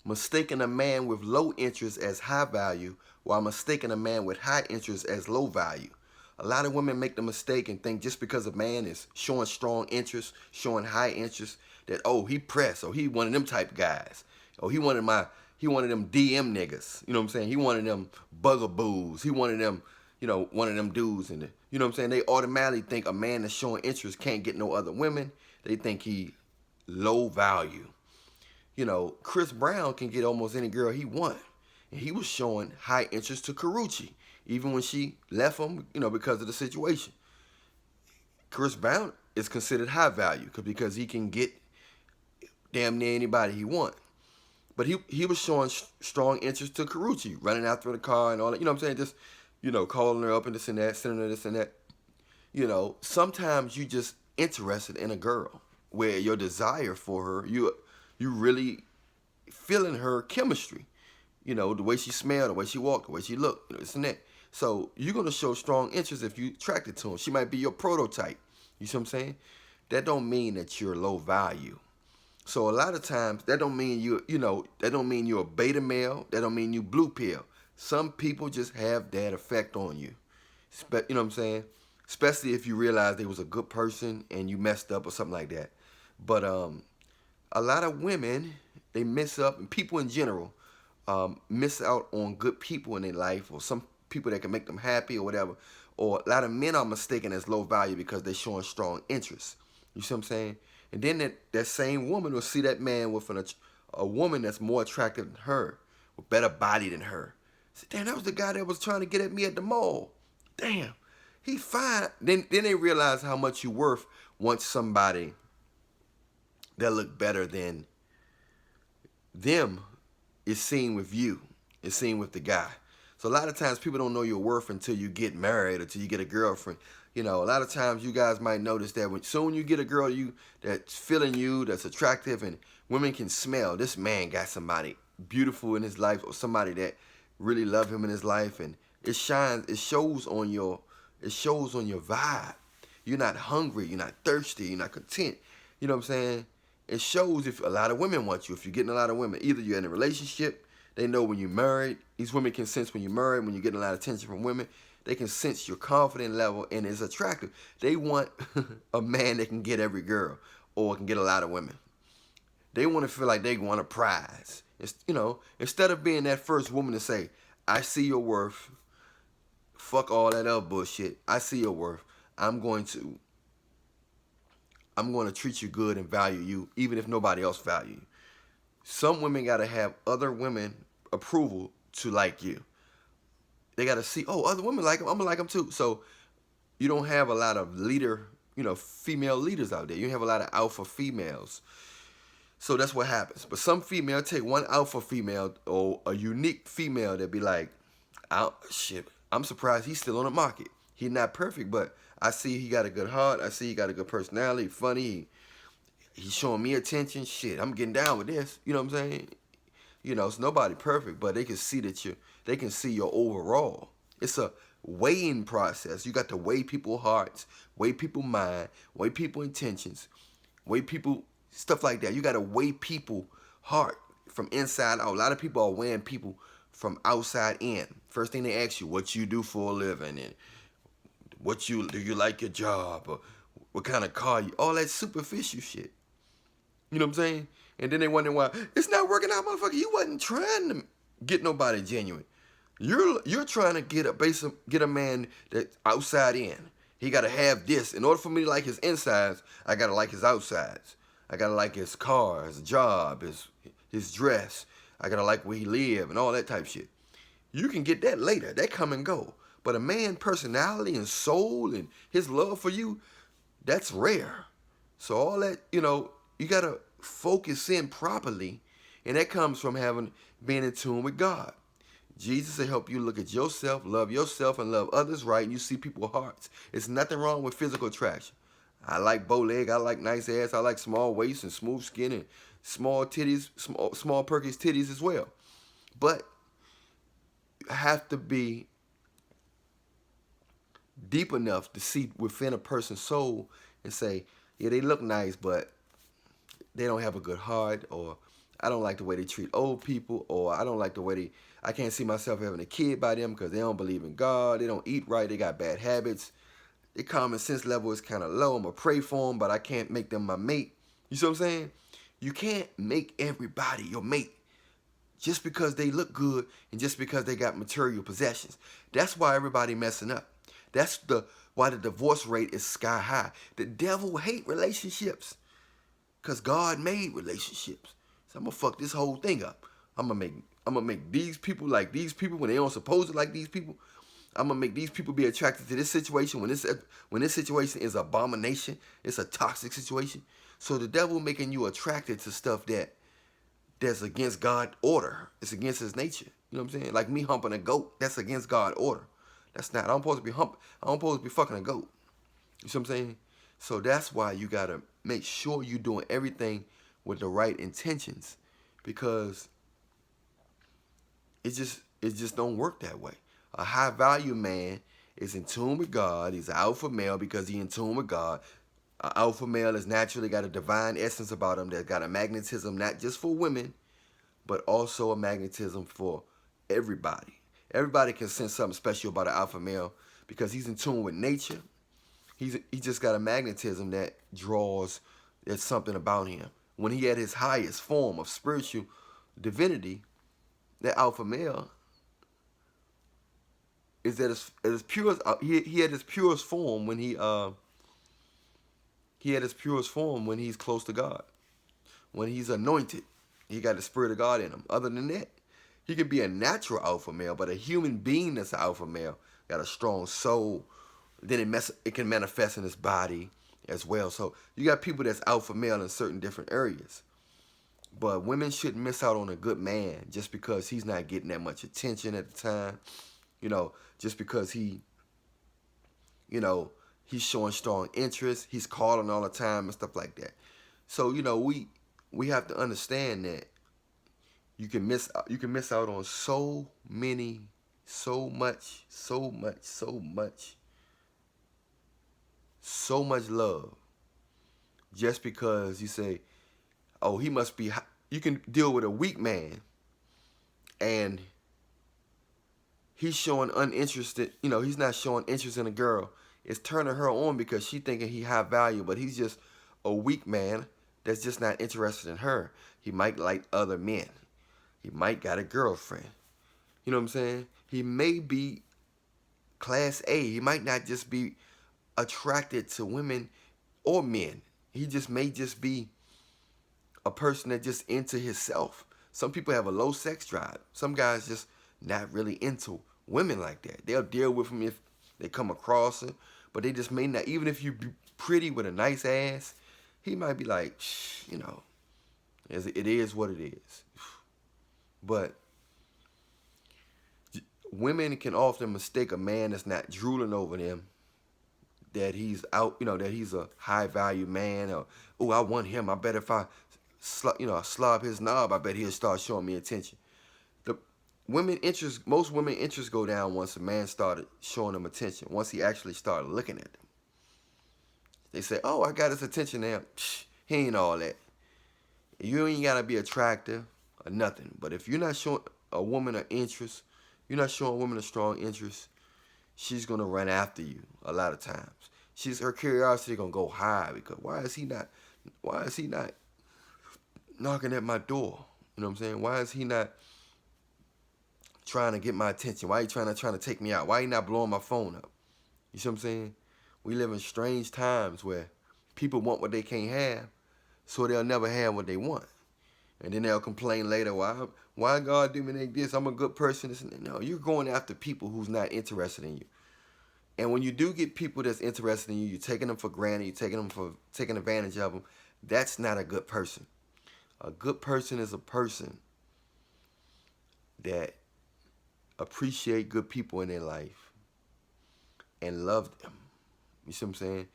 mistaking a man with low interest as high value while mistaking a man with high interest as low value. A lot of women make the mistake and think just because a man is showing strong interest, showing high interest, that oh he pressed, or he one of them type guys, or he wanted them DM niggas. You know what I'm saying? He wanted them bugaboos. He wanted them, one of them dudes. And you know what I'm saying? They automatically think a man that's showing interest can't get no other women. They think he low value. Chris Brown can get almost any girl he want. And he was showing high interest to Karuchi, even when she left him, because of the situation. Chris Brown is considered high value because he can get damn near anybody he want. But he was showing strong interest to Karuchi, running after the car and all that. You know what I'm saying? Just, calling her up and this and that, sending her this and that. Sometimes you just interested in a girl where your desire for her, you really feeling her chemistry. The way she smelled, the way she walked, the way she looked, this and that. So you're going to show strong interest if you attracted to him. She might be your prototype. You see what I'm saying? That don't mean that you're low value. So a lot of times that don't mean that don't mean you're a beta male. That don't mean you blue pill. Some people just have that effect on you. You know what I'm saying? Especially if you realize they was a good person and you messed up or something like that. But a lot of women, they miss up, and people in general miss out on good people in their life, or some people that can make them happy or whatever. Or a lot of men are mistaken as low value because they're showing strong interest. You see what I'm saying? And then that same woman will see that man with a woman that's more attractive than her, with better body than her. Say, damn, that was the guy that was trying to get at me at the mall. Damn, he's fine. Then they realize how much you worth once somebody that look better than them is seen with you, is seen with the guy. So a lot of times people don't know your worth until you get married or until you get a girlfriend. A lot of times you guys might notice that when you get a girl that's feeling you, that's attractive, and women can smell this man got somebody beautiful in his life, or somebody that really love him in his life, and it shows on your vibe. You're not hungry, you're not thirsty, you're not content. You know what I'm saying? It shows if a lot of women want you. If you're getting a lot of women, either you're in a relationship, they know when you're married. These women can sense when you're married, when you're getting a lot of attention from women. They can sense your confidence level and it's attractive. They want a man that can get every girl or can get a lot of women. They want to feel like they want a prize. Instead of being that first woman to say, I see your worth, fuck all that other bullshit. I see your worth. I'm going to treat you good and value you, even if nobody else value you. Some women got to have other women approval to like you. They got to see, oh, other women like them, I'm going to like them too. So you don't have a lot of female leaders out there. You don't have a lot of alpha females. So that's what happens. But some female take one alpha female or a unique female that be like, shit, I'm surprised he's still on the market. He's not perfect, but I see he got a good heart. I see he got a good personality, funny. He's showing me attention. Shit, I'm getting down with this. You know what I'm saying? It's nobody perfect, but they can see they can see your overall. It's a weighing process. You got to weigh people's hearts, weigh people's mind, weigh people's intentions, weigh people, stuff like that. You got to weigh people's heart from inside out. A lot of people are weighing people from outside in. First thing they ask you, what you do for a living, and do you like your job, or what kind of car you, all that superficial shit. You know what I'm saying? And then they wonder why it's not working out, motherfucker. You wasn't trying to get nobody genuine. You're trying to get a man that's outside in. He gotta have this. In order for me to like his insides, I gotta like his outsides. I gotta like his car, his job, his dress. I gotta like where he live and all that type shit. You can get that later. That come and go. But a man's personality and soul and his love for you, that's rare. So all that, you gotta focus in properly, and that comes from being in tune with God. Jesus will help you look at yourself, and love others right, and you see people's hearts. There's nothing wrong with physical attraction. I like bow leg, I like nice ass, I like small waist and smooth skin and small titties, small perky titties as well. But you have to be deep enough to see within a person's soul and say, yeah, they look nice, but they don't have a good heart, or I don't like the way they treat old people, or I don't like the way I can't see myself having a kid by them because they don't believe in God, they don't eat right, they got bad habits, their common sense level is kind of low. I'm going to pray for them, but I can't make them my mate. You see what I'm saying? You can't make everybody your mate just because they look good and just because they got material possessions. That's why everybody messing up. That's why the divorce rate is sky high. The devil hate relationships because God made relationships. So I'm gonna fuck this whole thing up. I'm gonna make these people like these people when they don't supposed to like these people. I'm gonna make these people be attracted to this situation when this situation is abomination. It's a toxic situation. So the devil making you attracted to stuff that's against God's order. It's against his nature. You know what I'm saying? Like me humping a goat, that's against God's order. That's not. I don't supposed to be I don't supposed to be fucking a goat. You see what I'm saying? So that's why you gotta make sure you're doing everything with the right intentions, because it just don't work that way. A high value man is in tune with God. He's an alpha male because he's in tune with God. An alpha male has naturally got a divine essence about him that's got a magnetism not just for women, but also a magnetism for everybody. Everybody can sense something special about an alpha male because he's in tune with nature. He just got a magnetism that draws. There's something about him. When he had his highest form of spiritual divinity, that alpha male is at his purest. He had his purest form when he had his purest form when he's close to God. When he's anointed, he got the spirit of God in him. Other than that, he could be a natural alpha male, but a human being that's an alpha male got a strong soul. Then it can manifest in his body as well. So you got people that's alpha male in certain different areas. But women shouldn't miss out on a good man just because he's not getting that much attention at the time. Just because he's showing strong interest, he's calling all the time and stuff like that. So, we have to understand that you can miss out on so much love just because you say, oh, he must be. You can deal with a weak man and he's showing uninterested, he's not showing interest in a girl. It's turning her on because she thinking he high value, but he's just a weak man that's just not interested in her. He might like other men. He might got a girlfriend. You know what I'm saying? He may be class A. He might not just be attracted to women or men. He may just be a person that just into himself. Some people have a low sex drive. Some guys just not really into women like that. They'll deal with them if they come across her, but they just may not. Even if you be pretty with a nice ass, he might be like, it is what it is. But women can often mistake a man that's not drooling over them, that he's out, that he's a high value man, or, oh, I want him. I bet if I slob his knob, I bet he'll start showing me attention. Most women interests go down once a man started showing them attention, once he actually started looking at them. They say, oh, I got his attention now. He ain't all that. You ain't got to be attractive or nothing. But if you're not showing a woman an interest, you're not showing a woman a strong interest, she's going to run after you a lot of times. Her curiosity going to go high because why is he not knocking at my door? You know what I'm saying? Why is he not trying to get my attention? Why are you trying to take me out? Why are you not blowing my phone up? You see what I'm saying? We live in strange times where people want what they can't have, so they'll never have what they want. And then they'll complain later, why God do me like this? I'm a good person. No, you're going after people who's not interested in you. And when you do get people that's interested in you, you're taking them for granted, you're taking advantage of them. That's not a good person. A good person is a person that appreciate good people in their life and love them. You see what I'm saying?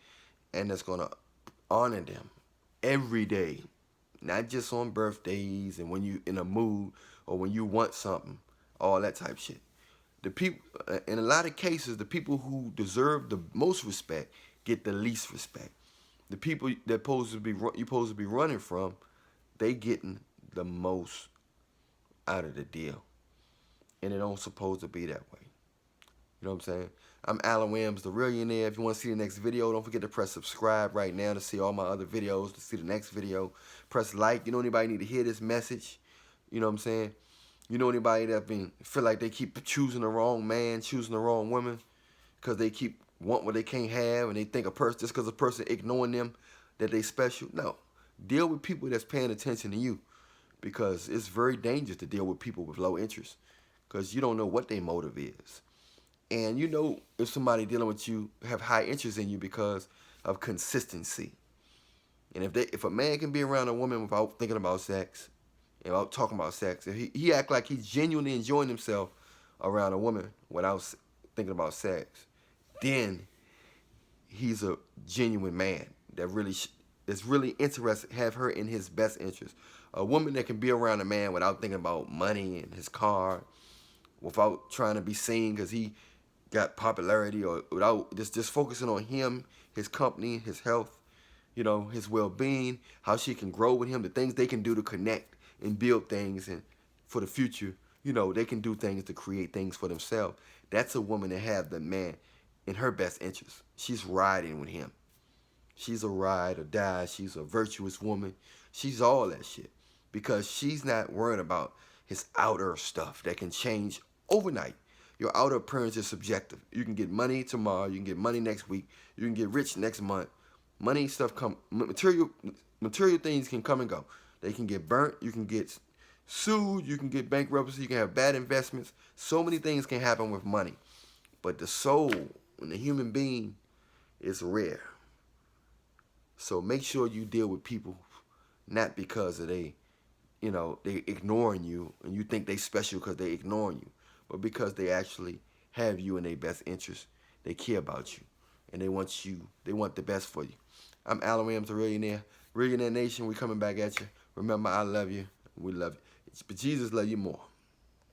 And that's going to honor them every day. Not just on birthdays and when you in a mood or when you want something. All that type of shit. The people, in a lot of cases, the people who deserve the most respect get the least respect. The people that you're supposed to be running from they getting the most out of the deal. And it don't supposed to be that way. You know what I'm saying? I'm Allan Williams, the Reallionaire. If you want to see the next video, don't forget to press subscribe right now to see all my other videos, to see the next video. Press like. You know anybody need to hear this message? You know what I'm saying? You know anybody that feel like they keep choosing the wrong man, choosing the wrong woman, because they keep want what they can't have, and they think a person, just because a person ignoring them, that they special? No. Deal with people that's paying attention to you, because it's very dangerous to deal with people with low interest, because you don't know what their motive is. And you know if somebody dealing with you have high interest in you because of consistency. And if a man can be around a woman without thinking about sex, without talking about sex, if he act like he's genuinely enjoying himself around a woman without thinking about sex, then he's a genuine man that really is really interested, have her in his best interest. A woman that can be around a man without thinking about money and his car, without trying to be seen because he got popularity, or without just focusing on him, his company, his health, you know, his well-being, how she can grow with him, the things they can do to connect and build things, and for the future, you know, they can do things to create things for themselves. That's a woman that have the man in her best interest. She's riding with him. She's a ride or die. She's a virtuous woman. She's all that shit, because she's not worried about his outer stuff that can change overnight. Your outer appearance is subjective. You can get money tomorrow. You can get money next week. You can get rich next month. Money stuff material things can come and go. They can get burnt. You can get sued. You can get bankruptcy. You can have bad investments. So many things can happen with money. But the soul and the human being is rare. So make sure you deal with people not because of they ignoring you and you think they special because they ignoring you, but because they actually have you in their best interest. They care about you, and they want the best for you. I'm Allan Williams, the Reallionaire. Reallionaire Nation, we coming back at you. Remember, I love you. We love you. But Jesus love you more.